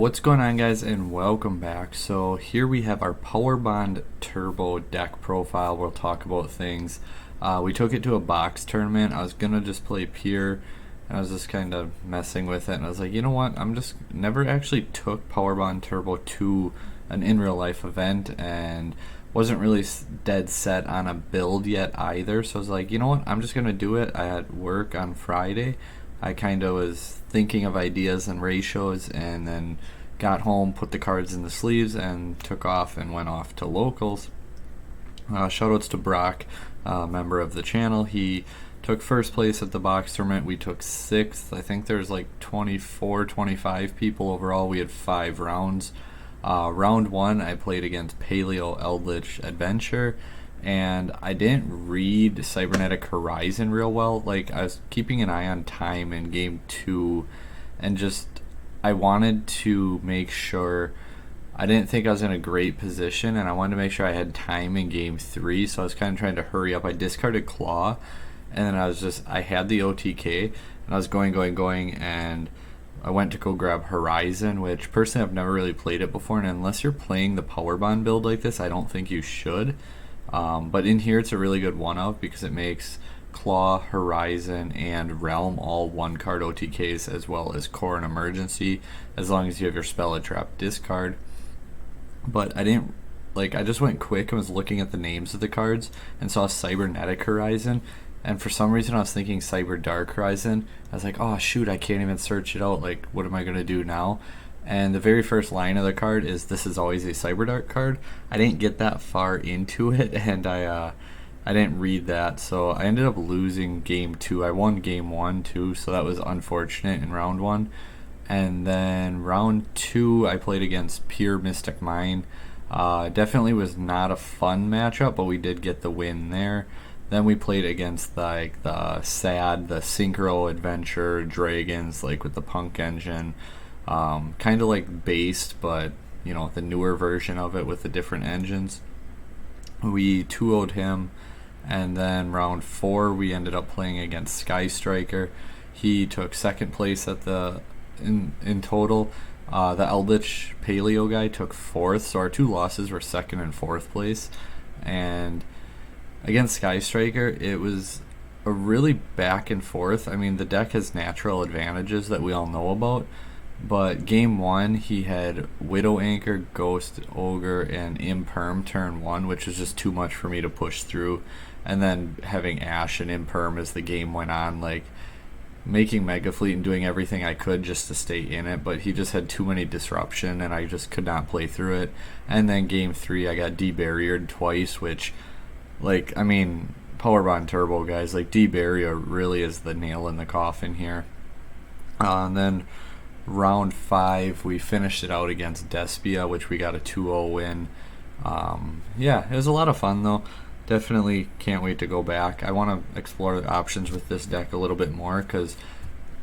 What's going on, guys, and welcome back. So here we have our Power Bond Turbo deck profile. We'll talk about things. We took it to a box tournament. I was gonna just play pure, and I was just kind of messing with it, and I was like, you know what, I'm just never actually took Power Bond Turbo to an in real life event, and wasn't really dead set on a build yet either. So I was like, you know what, I'm just gonna do it. I had work on Friday. I kind of was thinking of ideas and ratios, and then got home, put the cards in the sleeves, and took off and went off to locals. Shoutouts to Brock, member of the channel. He took first place at the box tournament. We took sixth. I think there's like 24, 25 people overall. We had 5 rounds. Round 1, I played against Paleo Eldritch Adventure, and I didn't read Cybernetic Horizon real well. Like, I was keeping an eye on time in game 2, and just I wanted to make sure. I didn't think I was in a great position, and I wanted to make sure I had time in game 3, so I was kind of trying to hurry up. I discarded Claw, and then I had the OTK, and I was going, and I went to go grab Horizon, which personally I've never really played it before, and unless you're playing the Power Bond build like this, I don't think you should. But in here it's a really good one-of because it makes Claw, Horizon, and Realm all 1-card OTKs, as well as Core and Emergency, as long as you have your Spell a Trap discard. But I just went quick and was looking at the names of the cards and saw Cybernetic Horizon, and for some reason I was thinking Cyber Dark Horizon. I was like, oh shoot, I can't even search it out, like what am I going to do now? And the very first line of the card is, "This is always a Cyberdark card." I didn't get that far into it, and I didn't read that, so I ended up losing game 2. I won game 1 too, so that was unfortunate in round 1. And then round 2, I played against Pure Mystic Mine. Definitely was not a fun matchup, but we did get the win there. Then we played against the Synchro Adventure Dragons, like with the Punk engine. Kind of like Based, but you know, the newer version of it with the different engines. We 2-0'd him, and then round 4 we ended up playing against Sky Striker. He took second place at in total. The Eldritch Paleo guy took 4th, so our 2 losses were 2nd and 4th place. And against Sky Striker, it was a really back and forth. I mean, the deck has natural advantages that we all know about, but game 1 he had Widow Anchor, Ghost Ogre, and Imperm turn 1, which was just too much for me to push through. And then having Ash and Imperm as the game went on, like making Mega Fleet and doing everything I could just to stay in it, but he just had too many disruption and I just could not play through it. And then game 3 I got de-barriered twice, which, like, I mean, Power Bond Turbo, guys, like de-barrier really is the nail in the coffin here. And then round 5 we finished it out against Despia, which we got a 2-0 win. Yeah, it was a lot of fun though. Definitely can't wait to go back. I want to explore the options with this deck a little bit more, because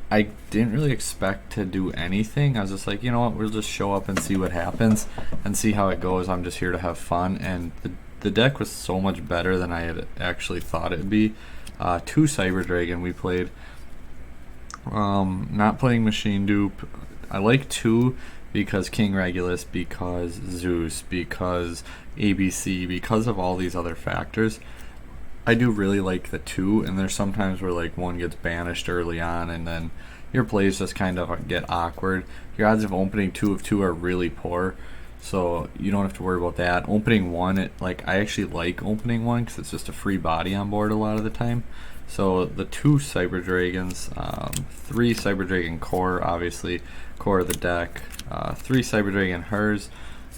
I didn't really expect to do anything. I was just like, you know what, we'll just show up and see what happens and see how it goes. I'm just here to have fun, and the deck was so much better than I had actually thought it'd be. 2 Cyber Dragon we played. Not playing Machine Dupe. I like 2 because King Regulus, because Zeus, because ABC, because of all these other factors. I do really like the 2, and there's sometimes where like 1 gets banished early on, and then your plays just kind of get awkward. Your odds of opening 2 of 2 are really poor, so you don't have to worry about that. Opening 1, I actually like opening 1 because it's just a free body on board a lot of the time. So the 2 Cyber Dragons, 3 Cyber Dragon Core, obviously core of the deck, 3 Cyber Dragon Hers,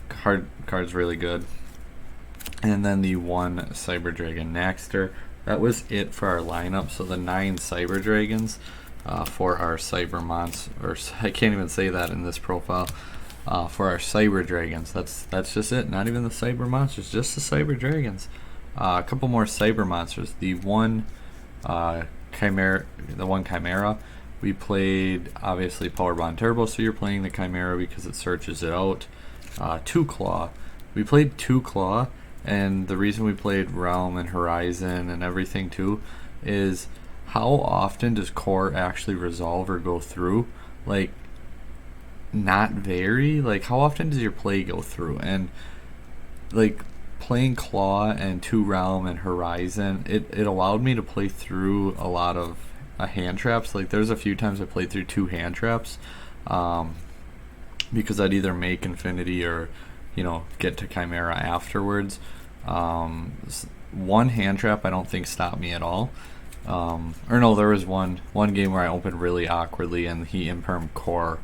card's really good, and then the 1 Cyber Dragon Naxter. That was it for our lineup. So the 9 Cyber Dragons for our Cyber Monster, or I can't even say that in this profile. For our Cyber Dragons, that's just it. Not even the Cyber Monsters, just the Cyber Dragons. A couple more Cyber Monsters. The 1 Chimera. We played obviously Power Bond Turbo, so you're playing the Chimera because it searches it out. 2 Claw. We played 2 Claw, and the reason we played Realm and Horizon and everything too is, how often does Core actually resolve or go through? Like, not very. Like, how often does your play go through? And like playing Claw and Two Realm and Horizon, it allowed me to play through a lot of hand traps. Like, there's a few times I played through 2 hand traps, because I'd either make Infinity or, get to Chimera afterwards. One hand trap I don't think stopped me at all. Or no, there was one game where I opened really awkwardly and he imperm core,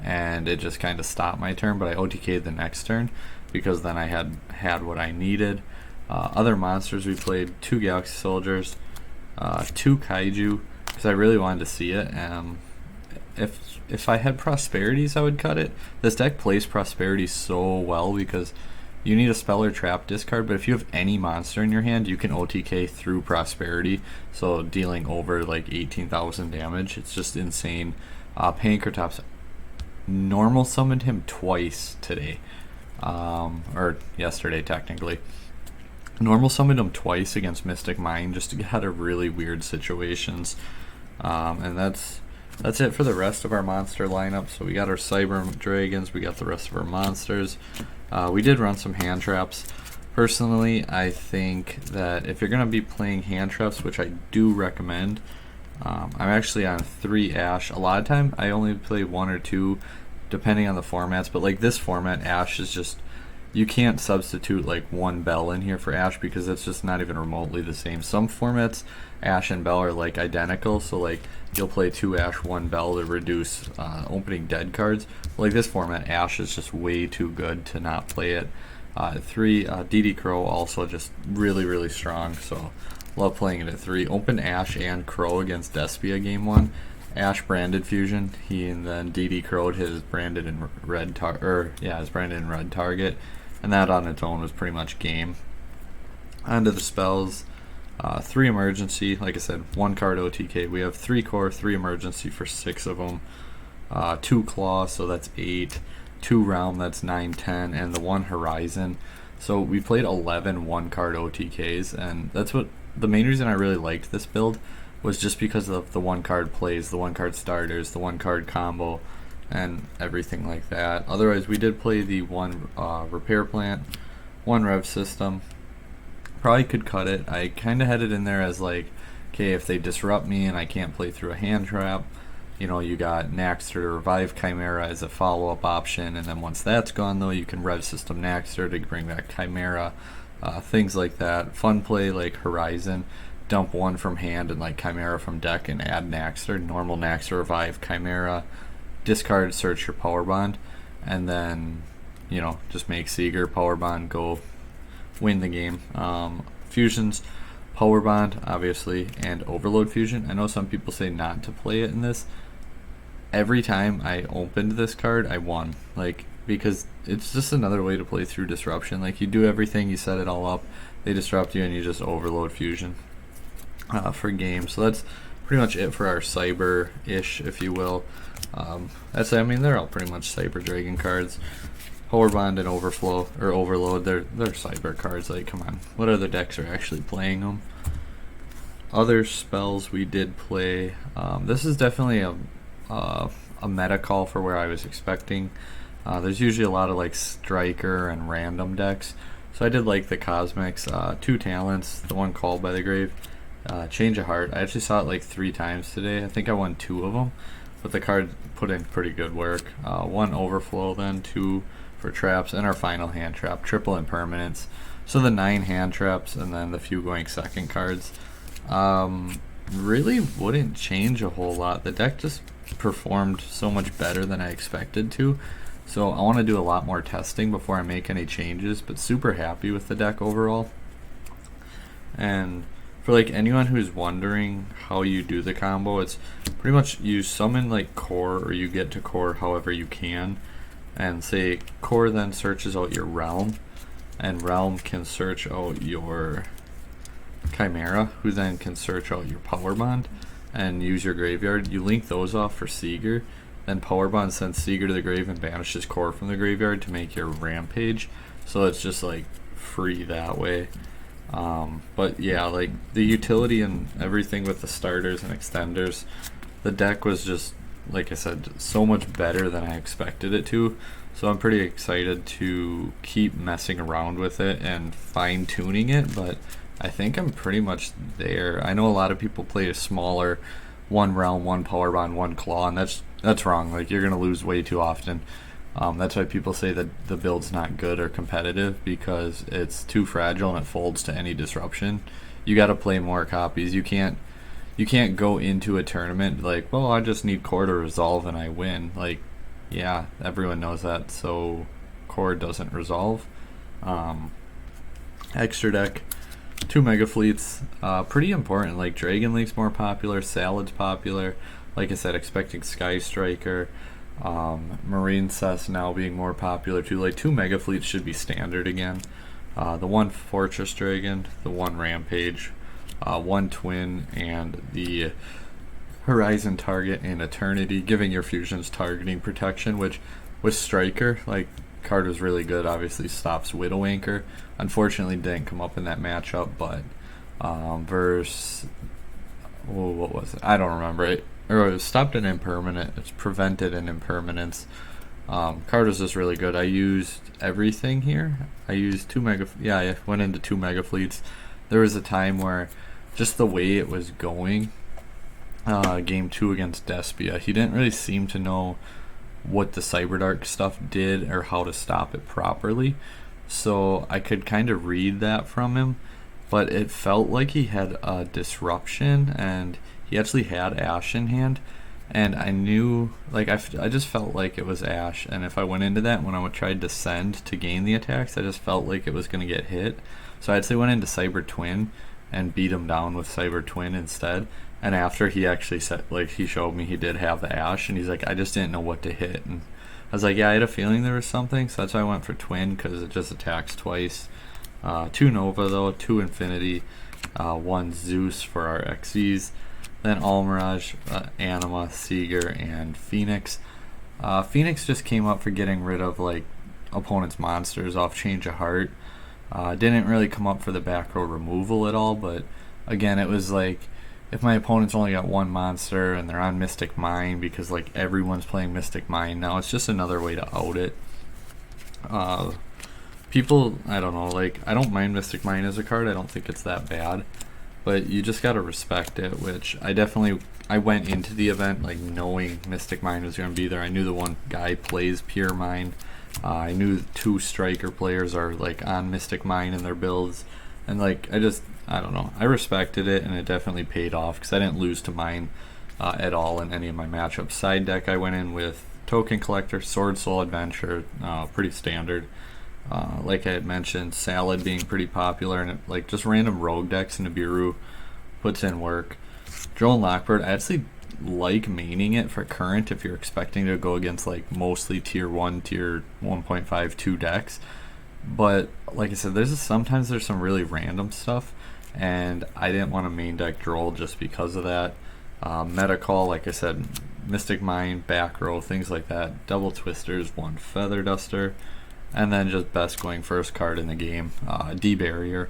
and it just kind of stopped my turn, but I OTK'd the next turn because then I had what I needed. Other monsters we played: 2 Galaxy Soldiers, 2 Kaiju, because I really wanted to see it. If I had Prosperities, I would cut it. This deck plays Prosperity so well because you need a spell or trap discard, but if you have any monster in your hand, you can OTK through Prosperity, so dealing over like 18,000 damage. It's just insane. Pankratops normal summoned him twice today, or yesterday technically. Normal summoned him twice against Mystic Mine just to get out of really weird situations. And that's it for the rest of our monster lineup. So we got our Cyber Dragons, we got the rest of our monsters. We did run some hand traps. Personally, I think that if you're going to be playing hand traps, which I do recommend, I'm actually on 3 Ash. A lot of time I only play 1 or 2 depending on the formats, but like this format, Ash is just, you can't substitute like 1 Bell in here for Ash because it's just not even remotely the same. Some formats, Ash and Bell are like identical, so like you'll play 2 Ash, 1 Bell to reduce opening dead cards. Like this format, Ash is just way too good to not play it. 3, DD Crow, also just really, really strong, so love playing it at 3. Open Ash and Crow against Despia game 1. Ash branded fusion, and then DD Crow'd his branded in red target, and that on its own was pretty much game. Onto the spells. 3 emergency, like I said, 1 card OTK. We have 3 core, 3 emergency for 6 of them. 2 claw, so that's 8. 2 realm, that's 9, 10, and the 1 horizon. So we played 11 1 card OTKs, and that's what the main reason I really liked this build was just because of the 1 card plays, the 1 card starters, the 1 card combo, and everything like that. Otherwise, we did play the 1 repair plant, 1 rev system. Probably could cut it. I kind of had it in there as like, okay, if they disrupt me and I can't play through a hand trap, you got Naxter to revive Chimera as a follow-up option, and then once that's gone though, you can rev system Naxter to bring back Chimera, things like that. Fun play like Horizon, dump 1 from hand and like Chimera from deck and add Naxter, normal Naxter, revive Chimera, discard, search your power bond, and then just make Seeger, power bond, go win the game. Fusions, power bond obviously, and overload fusion. I know some people say not to play it in this. Every time I opened this card I won, like, because it's just another way to play through disruption. Like, you do everything, you set it all up, they disrupt you, and you just overload fusion for game. So that's pretty much it for our cyber-ish, if you will. They're all pretty much cyber dragon cards. Power bond and overflow or overload, they're cyber cards. Like, come on, what other decks are actually playing them? Other spells we did play. This is definitely a meta call for where I was expecting. There's usually a lot of like striker and random decks, so I did like the Cosmics. 2 talents, the 1 called by the grave, change of heart. I actually saw it like 3 times today. I think I won 2 of them, but the card put in pretty good work. 1 overflow, then 2 for traps, and our final hand trap, triple impermanence. So the 9 hand traps and then the few going second cards. Really wouldn't change a whole lot. The deck just performed so much better than I expected to, so I want to do a lot more testing before I make any changes, but super happy with the deck overall. And for like anyone who's wondering how you do the combo, it's pretty much you summon like core, or you get to core however you can, and say core then searches out your realm, and realm can search out your Chimera, who then can search out your power bond and use your graveyard. You link those off for Seeger, then power bond sends Seeger to the grave and banishes core from the graveyard to make your rampage. So it's just like free that way. But yeah, like the utility and everything with the starters and extenders, the deck was just like I said, so much better than I expected it to. So I'm pretty excited to keep messing around with it and fine-tuning it, but I think I'm pretty much there. I know a lot of people play a smaller one realm, one power bond, one claw, and that's wrong. Like, you're gonna lose way too often. That's why people say that the build's not good or competitive, because it's too fragile and it folds to any disruption. You got to play more copies. You can't go into a tournament like, well, I just need core to resolve and I win. Like, yeah, everyone knows that. So core doesn't resolve. Extra deck, 2 mega fleets, pretty important. Like, Dragon League's more popular, Salad's popular. Like I said, expecting Sky Striker. Marine Cess now being more popular too. Like, 2 mega fleets should be standard again. The 1 Fortress Dragon, the 1 Rampage, 1 Twin, and the Horizon Target in Eternity, giving your fusions targeting protection, which with Striker, like, card was really good. Obviously stops Widow Anchor. Unfortunately didn't come up in that matchup, but versus, what was it? I don't remember it. Or it was stopped an impermanent. It's prevented an impermanence. Card was just really good. I used everything here. I used 2 mega. Yeah, I went into 2 mega fleets. There was a time where just the way it was going, game 2 against Despia, he didn't really seem to know what the Cyberdark stuff did or how to stop it properly. So I could kind of read that from him, but it felt like he had a disruption, and he actually had Ash in hand, and I knew, like, I just felt like it was Ash, and if I went into that when I would try to send to gain the attacks, I just felt like it was going to get hit. So I actually went into Cyber Twin and beat him down with Cyber Twin instead. And after he actually said, like, he showed me he did have the Ash, and he's like, I just didn't know what to hit. And I was like, yeah, I had a feeling there was something, so that's why I went for Twin, because it just attacks twice. 2 Nova though, 2 Infinity, 1 Zeus for our XVs, then Almirage, Anima, Seeger, and Phoenix. Phoenix just came up for getting rid of, like, opponent's monsters off Change of Heart. Didn't really come up for the back row removal at all, but again, it was like, if my opponent's only got 1 monster and they're on Mystic Mine, because, like, everyone's playing Mystic Mine now, it's just another way to out it. People, I don't know, like, I don't mind Mystic Mine as a card. I don't think it's that bad, but you just gotta respect it, which I went into the event, like, knowing Mystic Mine was gonna be there. I knew the one guy plays Pure Mine. I knew 2 Striker players are, like, on Mystic Mine in their builds, and, like, I don't know, I respected it, and it definitely paid off, because I didn't lose to Mine at all in any of my matchups. Side deck, I went in with Token Collector, Sword Soul Adventure, pretty standard. Like I had mentioned, Salad being pretty popular, and like, just random rogue decks, and Nibiru puts in work. Drone Lockbird, I actually like maining it for current if you're expecting to go against, like, mostly tier 1, tier 1.5, 2 decks. But like I said, sometimes there's some really random stuff, and I didn't want to main deck Droll just because of that. Metacall, like I said, Mystic Mine, back row, things like that. Double Twisters, 1 Feather Duster, and then just best going first card in the game, D-Barrier.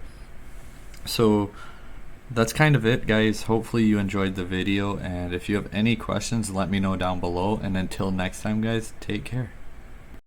So that's kind of it, guys. Hopefully you enjoyed the video, and if you have any questions, let me know down below, and until next time, guys, take care.